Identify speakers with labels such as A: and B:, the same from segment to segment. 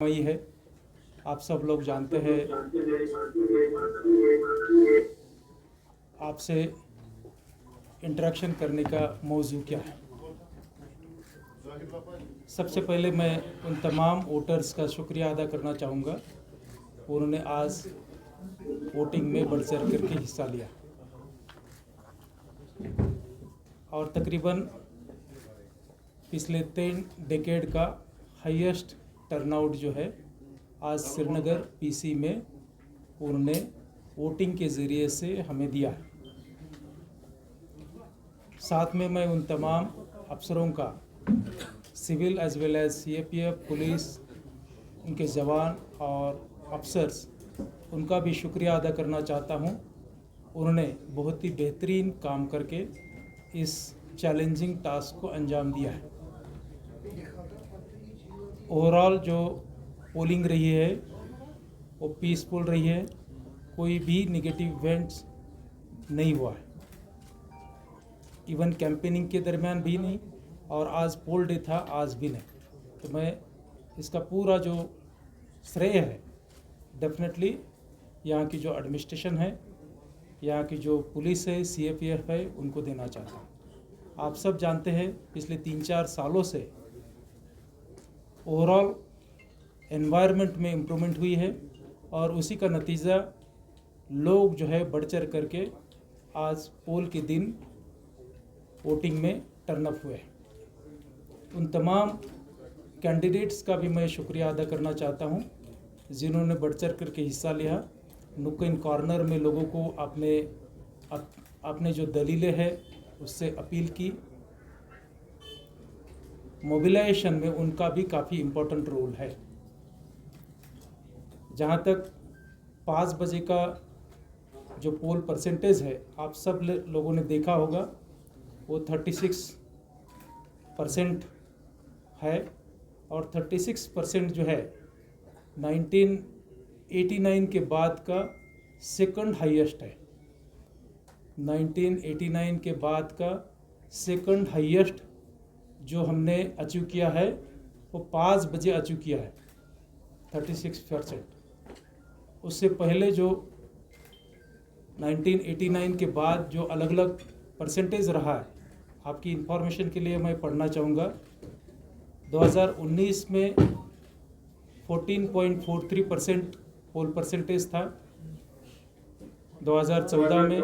A: वही है, आप सब लोग जानते हैं। आपसे इंटरेक्शन करने का मौजू क्या है। सबसे पहले मैं उन तमाम वोटर्स का शुक्रिया अदा करना चाहूँगा, उन्होंने आज वोटिंग में बढ़ चढ़ करके हिस्सा लिया और तकरीबन पिछले 3 डेकेड का हाईएस्ट टर्नआउट जो है आज श्रीनगर पीसी में उन्होंने वोटिंग के ज़रिए से हमें दिया है। साथ में मैं उन तमाम अफसरों का, civil as well as CAPF, police, उनके जवान और अफसर्स, उनका भी शुक्रिया अदा करना चाहता हूं। उन्होंने बहुत ही बेहतरीन काम करके इस चैलेंजिंग टास्क को अंजाम दिया है। ओवरऑल जो पोलिंग रही है वो पीसफुल रही है, कोई भी नेगेटिव इवेंट्स नहीं हुआ है, इवन कैंपेनिंग के दरमियान भी नहीं, और आज पोल डे था आज भी नहीं। तो मैं इसका पूरा जो श्रेय है डेफिनेटली यहाँ की जो एडमिनिस्ट्रेशन है, यहाँ की जो पुलिस है, सीएपीएफ है, उनको देना चाहता हूँ। आप सब जानते हैं पिछले 3-4 सालों से ओवरऑल एनवायरनमेंट में इम्प्रूवमेंट हुई है और उसी का नतीजा लोग जो है बढ़ चढ़ करके आज पोल के दिन वोटिंग में टर्नअप हुए। उन तमाम कैंडिडेट्स का भी मैं शुक्रिया अदा करना चाहता हूं जिन्होंने बढ़ चढ़ करके हिस्सा लिया। नुक्कड़ कॉर्नर में लोगों को अपने जो दलीलें हैं उससे अपील की। मोबिलाइजेशन में उनका भी काफ़ी इम्पोर्टेंट रोल है। जहाँ तक 5 बजे का जो पोल परसेंटेज है, आप सब लोगों ने देखा होगा, वो 36% है और 36% जो है 1989 के बाद का सेकंड हाईएस्ट है। 1989 के बाद का सेकंड हाईएस्ट जो हमने अचीव किया है वो 5 बजे अचीव किया है, 36%। उससे पहले जो 1989 के बाद जो अलग अलग परसेंटेज रहा है, आपकी इंफॉर्मेशन के लिए मैं पढ़ना चाहूँगा। 2019 में 14.43% पोल परसेंटेज था। 2014 में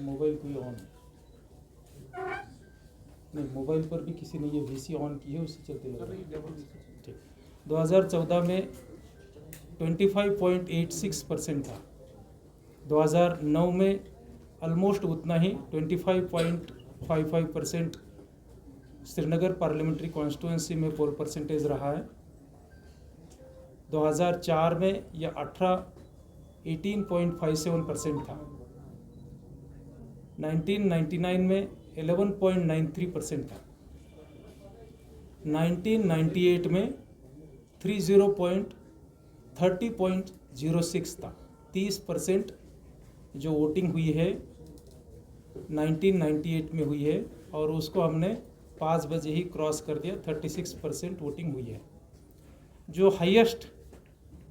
A: मोबाइल कोई ऑन नहीं, मोबाइल पर भी किसी ने ये वीसी ऑन की है, उससे चलते लग रहा है। ठीक, 2014 में 25.86% था। 2009 में ऑलमोस्ट उतना ही 25.55% श्रीनगर पार्लियामेंट्री कॉन्स्टिट्यूंसी में पोल परसेंटेज रहा है। 2004 में यह 18.57% था। 1999 में 11.93% था। 1998 में 30.06 था। 30% जो वोटिंग हुई है 1998 में हुई है और उसको हमने 5 बजे ही क्रॉस कर दिया। 36% वोटिंग हुई है। जो हाईएस्ट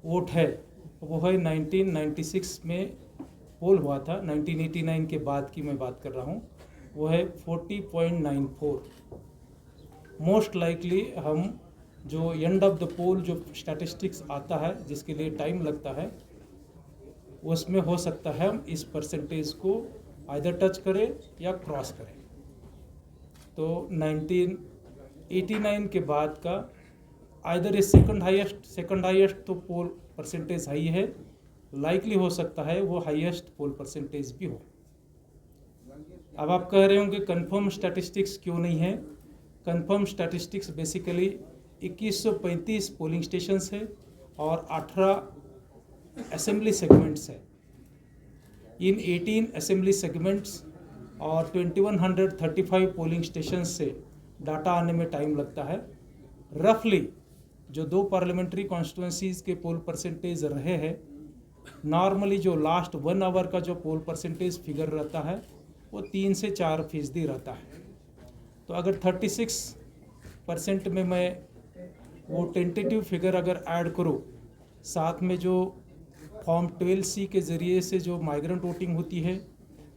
A: वोट है वो है 1996 में पोल हुआ था, 1989 के बाद की मैं बात कर रहा हूँ, वो है 40.94। मोस्ट लाइकली हम जो एंड ऑफ द पोल जो स्टैटिस्टिक्स आता है जिसके लिए टाइम लगता है, उसमें हो सकता है हम इस परसेंटेज को आइदर टच करें या क्रॉस करें। तो 1989 के बाद का आइदर ये सेकंड हाईएस्ट तो पोल परसेंटेज हाई है, लाइकली हो सकता है वो हाईएस्ट पोल परसेंटेज भी हो। अब आप कह रहे होंगे कंफर्म स्टैटिस्टिक्स क्यों नहीं है। Confirm statistics basically 2135 polling stations है और 18 असेंबली सेगमेंट्स है। इन 18 असेंबली सेगमेंट्स और 2135 पोलिंग स्टेशंस से डाटा आने में टाइम लगता है। रफली जो 2 पार्लियामेंट्री कॉन्स्टिट्यूंसीज के पोल परसेंटेज रहे हैं, नॉर्मली जो लास्ट 1 आवर का जो पोल परसेंटेज फिगर रहता है वो 3 से 4% रहता है। तो अगर 36% में मैं वो टेंटेटिव फिगर अगर ऐड करो, साथ में जो फॉर्म 12C के ज़रिए से जो माइग्रेंट वोटिंग होती है,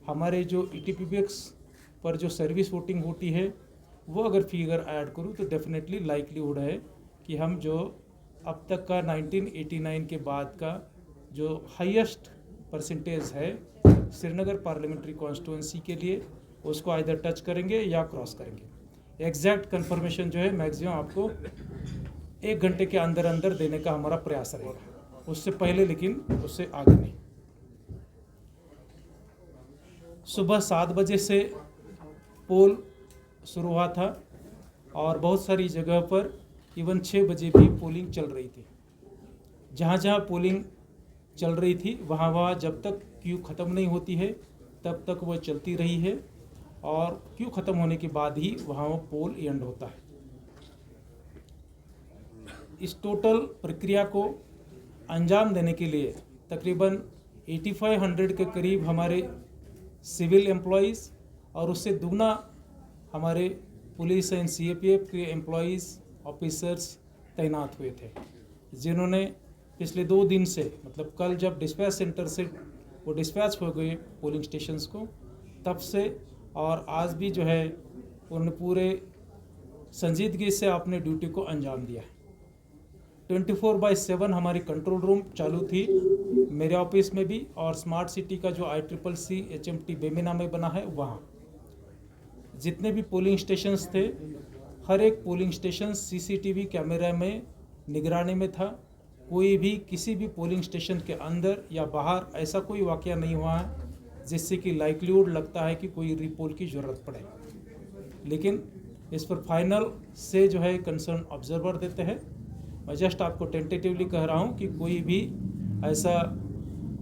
A: हमारे जो ETPBX पर जो सर्विस वोटिंग होती है, वो अगर फिगर ऐड करूँ तो डेफिनेटली लाइक्लीहुड है कि हम जो अब तक का 1989 के बाद का जो हाईएस्ट परसेंटेज है श्रीनगर पार्लियामेंट्री कॉन्स्टिट्यूंसी के लिए, उसको आइदर टच करेंगे या क्रॉस करेंगे। एग्जैक्ट कंफर्मेशन जो है मैक्सिमम आपको 1 घंटे के अंदर अंदर देने का हमारा प्रयास रहेगा, उससे पहले लेकिन उससे आगे नहीं। सुबह 7 बजे से पोल शुरू हुआ था और बहुत सारी जगह पर इवन 6 बजे भी पोलिंग चल रही थी। जहाँ जहाँ पोलिंग चल रही थी वहाँ जब तक क्यू ख़त्म नहीं होती है तब तक वह चलती रही है, और क्यू ख़त्म होने के बाद ही वहाँ वो पोल एंड होता है। इस टोटल प्रक्रिया को अंजाम देने के लिए तकरीबन 8500 के करीब हमारे सिविल एम्प्लॉइज़ और उससे दुगना हमारे पुलिस एंड CAPF के एम्प्लॉइज़ ऑफिसर्स तैनात हुए थे, जिन्होंने पिछले 2 दिन से, मतलब कल जब डिस्पैच सेंटर से वो डिस्पैच हो गए पोलिंग स्टेशंस को, तब से और आज भी जो है उन्होंने पूरे संजीदगी से अपने ड्यूटी को अंजाम दिया। 24/7 हमारी कंट्रोल रूम चालू थी मेरे ऑफिस में भी, और स्मार्ट सिटी का जो ICCC HMT बेमिना में बना है वहाँ जितने भी पोलिंग स्टेशंस थे, हर एक पोलिंग स्टेशन CCTV कैमरा में निगरानी में था। कोई भी किसी भी पोलिंग स्टेशन के अंदर या बाहर ऐसा कोई वाकया नहीं हुआ है जिससे कि लाइक्लीहुड लगता है कि कोई रीपोल की ज़रूरत पड़े। लेकिन इस पर फाइनल से जो है कंसर्न ऑब्जर्वर देते हैं। मैं जस्ट आपको टेंटेटिवली कह रहा हूँ कि कोई भी ऐसा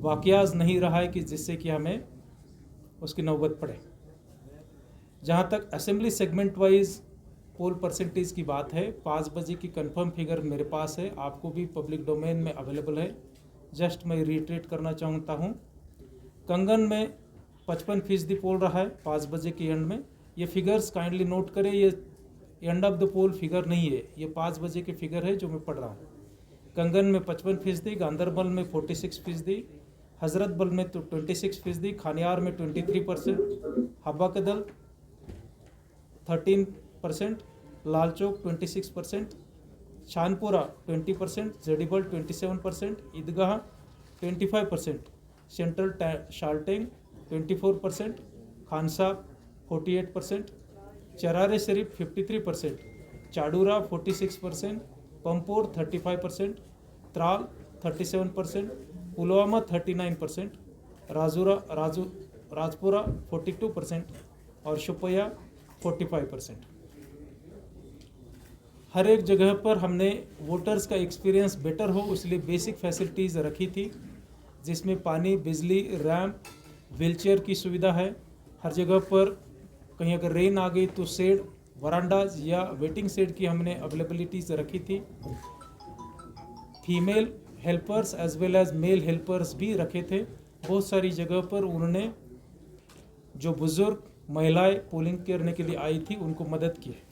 A: वाकयाज नहीं रहा है कि जिससे कि हमें उसकी नौबत पड़े। जहाँ तक असेंबली सेगमेंट वाइज पोल परसेंटेज की बात है, 5 बजे की कंफर्म फिगर मेरे पास है, आपको भी पब्लिक डोमेन में अवेलेबल है। जस्ट मैं रिट्रेट करना चाहता हूँ, कंगन में 55% पोल रहा है 5 बजे के एंड में। ये फिगर्स काइंडली नोट करें, ये end of the poll figure नहीं है, ये 5 बजे की फिगर है जो मैं पढ़ रहा हूँ। कंगन में 55%, गांधरबल में 46%, हजरतबल में तो 26%, खानियार में 23%, हब्बा कदल 13%, लालचौक 26%, शानपुरा 20%, जडीबल 27%, ईदगाह 25%, सेंट्रल शाल्टेंग 24%, खानसाब 48%, चरारे शरीफ 53%, चाडूरा 46%, पंपोर 35%, त्राल 37%, पुलवामा 39%, राजपुरा 42% और शुपया 45%। हर एक जगह पर हमने वोटर्स का एक्सपीरियंस बेटर हो इसलिए बेसिक फैसिलिटीज़ रखी थी, जिसमें पानी, बिजली, रैंप, व्हीलचेयर की सुविधा है। हर जगह पर कहीं अगर रेन आ गई तो शेड, वरांडाज या वेटिंग शेड की हमने अवेलेबिलिटीज़ रखी थी। Female helpers as well as male helpers भी रखे थे। बहुत सारी जगह पर उन्होंने जो बुज़ुर्ग महिलाएं पोलिंग करने के लिए आई थी उनको मदद की है।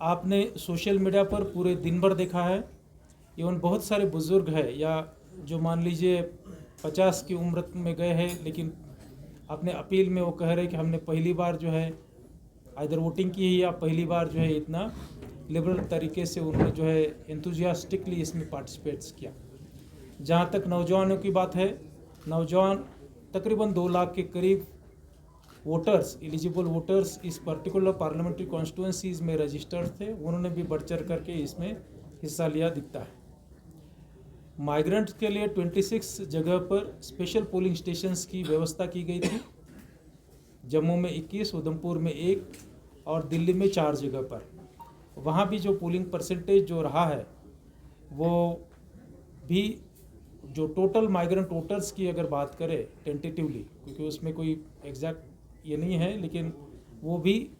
A: आपने सोशल मीडिया पर पूरे दिन भर देखा है, एवं बहुत सारे बुज़ुर्ग हैं या जो मान लीजिए 50 की उम्र में गए हैं, लेकिन अपने अपील में वो कह रहे हैं कि हमने पहली बार जो है इधर वोटिंग की है या पहली बार जो है इतना लिबरल तरीके से उन्होंने जो है एंथुजियास्टिकली इसमें पार्टिसिपेट्स किया। जहाँ तक नौजवानों की बात है, नौजवान तकरीबन 2 लाख के करीब वोटर्स, एलिजिबल वोटर्स इस पर्टिकुलर पार्लियामेंट्री कॉन्स्टिट्यूंसीज में रजिस्टर्ड थे, उन्होंने भी बढ़ चढ़ करके इसमें हिस्सा लिया दिखता है। माइग्रेंट्स के लिए 26 जगह पर स्पेशल पोलिंग स्टेशंस की व्यवस्था की गई थी। जम्मू में 21, उधमपुर में 1 और दिल्ली में 4 जगह पर। वहाँ भी जो पोलिंग परसेंटेज जो रहा है वो भी जो टोटल माइग्रेंट वोटर्स की अगर बात करें टेंटेटिवली, क्योंकि उसमें कोई एग्जैक्ट ये नहीं है, लेकिन वो भी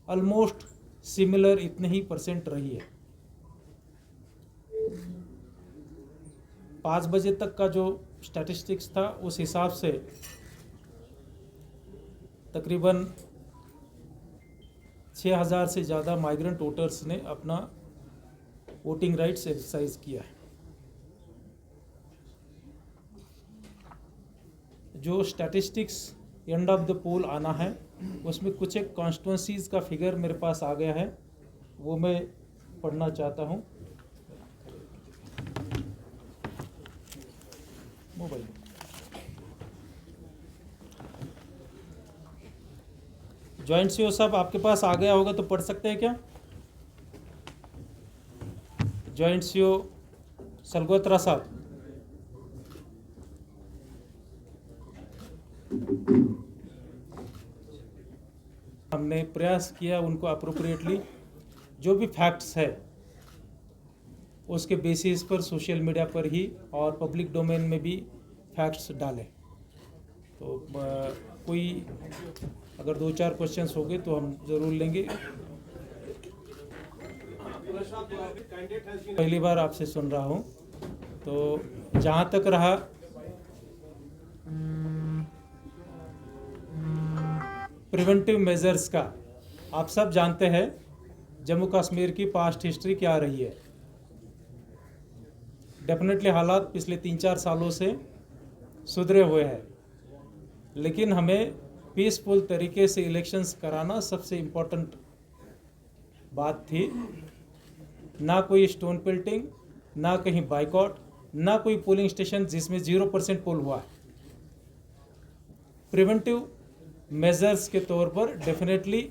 A: ऑलमोस्ट सिमिलर इतने ही परसेंट रही है। 5 बजे तक का जो स्टैटिस्टिक्स था उस हिसाब से तकरीबन 6000 से ज़्यादा माइग्रेंट वोटर्स ने अपना वोटिंग राइट्स एक्सरसाइज किया है। जो स्टैटिस्टिक्स एंड ऑफ द पोल आना है उसमें कुछ एक कॉन्स्टिट्यूंसीज का फिगर मेरे पास आ गया है, वो मैं पढ़ना चाहता हूँ। मोबाइल जॉइंट सीओ साहब आपके पास आ गया होगा तो पढ़ सकते हैं क्या? जॉइंट सीओ सलगोत्रा साहब। हमने प्रयास किया उनको अप्रोप्रिएटली जो भी फैक्ट्स है उसके बेसिस पर सोशल मीडिया पर ही और पब्लिक डोमेन में भी फैक्ट्स डालें। तो कोई अगर 2-4 क्वेश्चंस हो गए तो हम ज़रूर लेंगे। पहली बार आपसे सुन रहा हूँ, तो जहाँ तक रहा प्रिवेंटिव मेजर्स का, आप सब जानते हैं जम्मू कश्मीर की पास्ट हिस्ट्री क्या रही है। डेफिनेटली हालात पिछले 3-4 सालों से सुधरे हुए हैं, लेकिन हमें पीसफुल तरीके से इलेक्शंस कराना सबसे इम्पोर्टेंट बात थी। ना कोई स्टोन पेल्टिंग, ना कहीं बाइकआउट, ना कोई पोलिंग स्टेशन जिसमें 0% पोल हुआ है। प्रिवेंटिव मेजर्स के तौर पर डेफिनेटली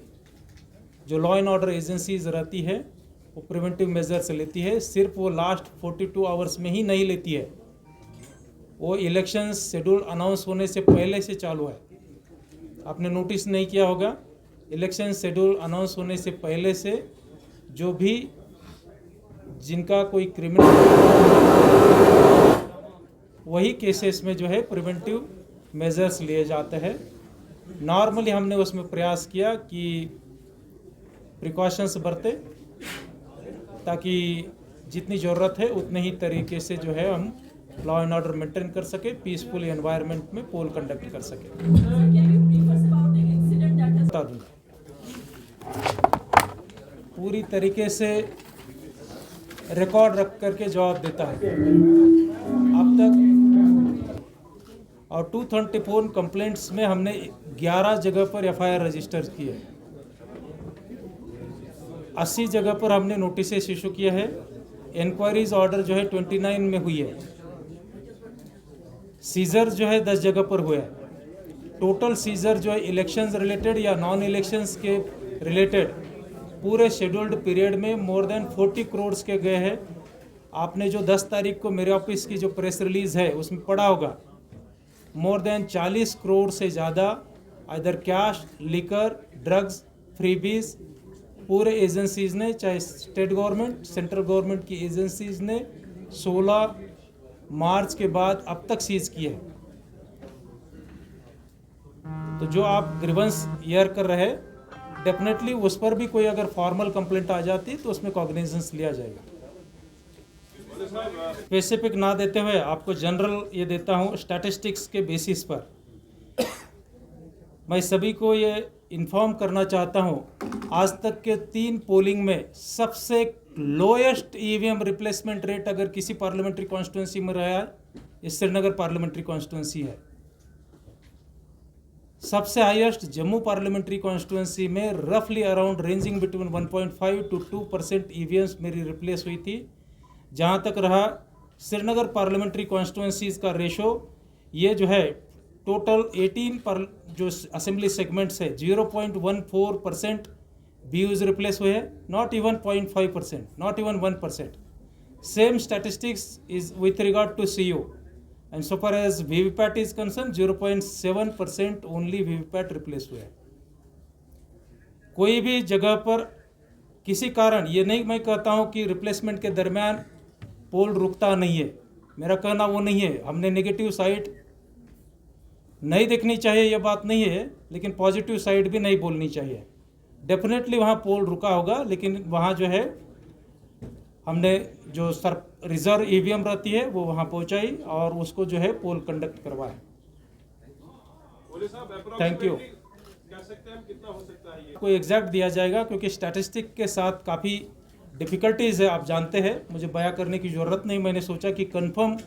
A: जो लॉ एंड ऑर्डर एजेंसीज रहती है वो प्रिवेंटिव मेजर्स लेती है। सिर्फ वो लास्ट 42 आवर्स में ही नहीं लेती है, वो इलेक्शन शेड्यूल अनाउंस होने से पहले से चालू है। आपने नोटिस नहीं किया होगा, इलेक्शन शेड्यूल अनाउंस होने से पहले से जो भी जिनका कोई क्रिमिनल वही केसेस में जो है प्रिवेंटिव मेजर्स लिए जाते हैं। नॉर्मली हमने उसमें प्रयास किया कि प्रिकॉशंस बरते ताकि जितनी ज़रूरत है उतने ही तरीके से जो है हम लॉ एंड ऑर्डर मेंटेन कर सके, पीसफुल एनवायरनमेंट में पोल कंडक्ट कर सके। बता दूँगा पूरी तरीके से रिकॉर्ड रख करके जवाब देता है अब तक। और 234 कंप्लेंट्स में हमने 11 जगह पर एफआईआर रजिस्टर की है, 80 जगह पर हमने नोटिस इशू किया है। इंक्वायरीज ऑर्डर जो है 29 में हुई है। सीजर जो है 10 जगह पर हुआ है। टोटल सीजर जो है इलेक्शंस रिलेटेड या नॉन इलेक्शंस के रिलेटेड पूरे शेड्यूल्ड पीरियड में मोर देन 40 करोड़ के गए हैं। आपने जो 10 तारीख को मेरे ऑफिस की जो प्रेस रिलीज है उसमें पढ़ा होगा, मोर देन 40 करोड़ से ज़्यादा इधर कैश, लिकर, ड्रग्स, फ्रीबीज पूरे एजेंसीज ने, चाहे स्टेट गवर्नमेंट, सेंट्रल गवर्नमेंट की एजेंसीज ने 16 मार्च के बाद अब तक सीज किए हैं। तो जो आप ग्रीवेंस ईयर कर रहे हैं, डेफिनेटली उस पर भी कोई अगर फॉर्मल कंप्लेंट आ जाती तो उसमें कॉग्निजेंस लिया जाएगा। स्पेसिफिक ना देते हुए आपको जनरल ये देता हूँ स्टैटिस्टिक्स के बेसिस पर। मैं सभी को ये इन्फॉर्म करना चाहता हूँ, आज तक के 3 पोलिंग में सबसे लोएस्ट ईवीएम रिप्लेसमेंट रेट अगर किसी पार्लियामेंट्री कॉन्स्टिट्यूंसी में रहा है, ये श्रीनगर पार्लियामेंट्री कॉन्स्टिट्यूंसी है। सबसे हाईएस्ट जम्मू पार्लियामेंट्री कॉन्स्टिट्यूंसी में रफली around ranging between 1.5 to 2% EVMs मेरी रिप्लेस हुई थी। जहाँ तक रहा श्रीनगर पार्लियामेंट्री कॉन्स्टिट्यूंसीज का रेशो, ये जो है टोटल 18 पर जो असेंबली सेगमेंट्स है 0.14% व्यूज रिप्लेस हुए हैं, not even 0.5%, not even 1%। Same statistics is with regard to CU and so far as VVPAT is concern 0.7% only VVPAT replace हुए हैं। कोई भी जगह पर किसी कारण, ये नहीं मैं कहता हूँ कि रिप्लेसमेंट के दरमियान पोल रुकता नहीं है, मेरा कहना वो नहीं है। हमने नेगेटिव साइड नहीं देखनी चाहिए, ये बात नहीं है, लेकिन पॉजिटिव साइड भी नहीं बोलनी चाहिए। डेफिनेटली वहाँ पोल रुका होगा, लेकिन वहाँ जो है हमने जो रिजर्व ईवीएम रहती है वो वहाँ पहुँचाई और उसको जो है पोल कंडक्ट करवाए। Thank you. कोई एग्जैक्ट दिया जाएगा क्योंकि स्टैटिस्टिक के साथ काफ़ी डिफ़िकल्टीज़ है, आप जानते हैं, मुझे बयां करने की ज़रूरत नहीं। मैंने सोचा कि कंफर्म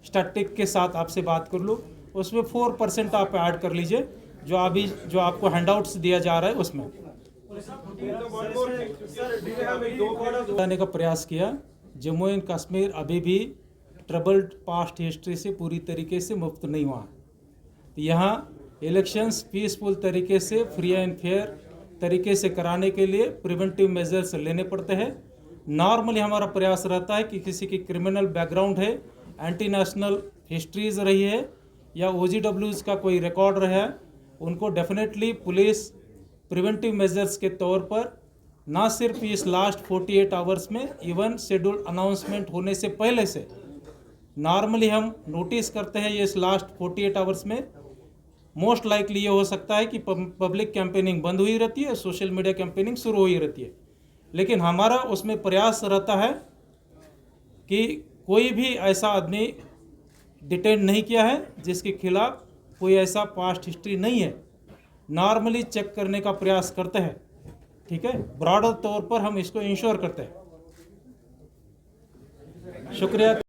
A: स्टैटिक के साथ आपसे बात कर लूँ। उसमें 4% आप ऐड कर लीजिए, जो आपको हैंडआउट्स दिया जा रहा है उसमें बताने का प्रयास किया। जम्मू एंड कश्मीर अभी भी ट्रबल्ड पास्ट हिस्ट्री से पूरी तरीके से मुक्त नहीं हुआ। यहाँ इलेक्शंस पीसफुल तरीके से, फ्री एंड फेयर तरीके से कराने के लिए प्रिवेंटिव मेजर्स लेने पड़ते हैं। नॉर्मली हमारा प्रयास रहता है कि किसी की क्रिमिनल बैकग्राउंड है, एंटी नेशनल हिस्ट्रीज रही है या OGWs का कोई रिकॉर्ड रहा है, उनको डेफिनेटली पुलिस प्रिवेंटिव मेजर्स के तौर पर ना सिर्फ इस लास्ट 48 आवर्स में, इवन शेड्यूल अनाउंसमेंट होने से पहले से नॉर्मली हम नोटिस करते हैं ये इस लास्ट 48 आवर्स में मोस्ट लाइकली ये हो सकता है कि पब्लिक कैंपेनिंग बंद हुई रहती है, सोशल मीडिया कैंपेनिंग शुरू हुई रहती है। लेकिन हमारा उसमें प्रयास रहता है कि कोई भी ऐसा आदमी डिटेन नहीं किया है जिसके खिलाफ कोई ऐसा पास्ट हिस्ट्री नहीं है। नॉर्मली चेक करने का प्रयास करते हैं, ठीक है, ब्रॉडर तौर पर हम इसको इंश्योर करते हैं। शुक्रिया।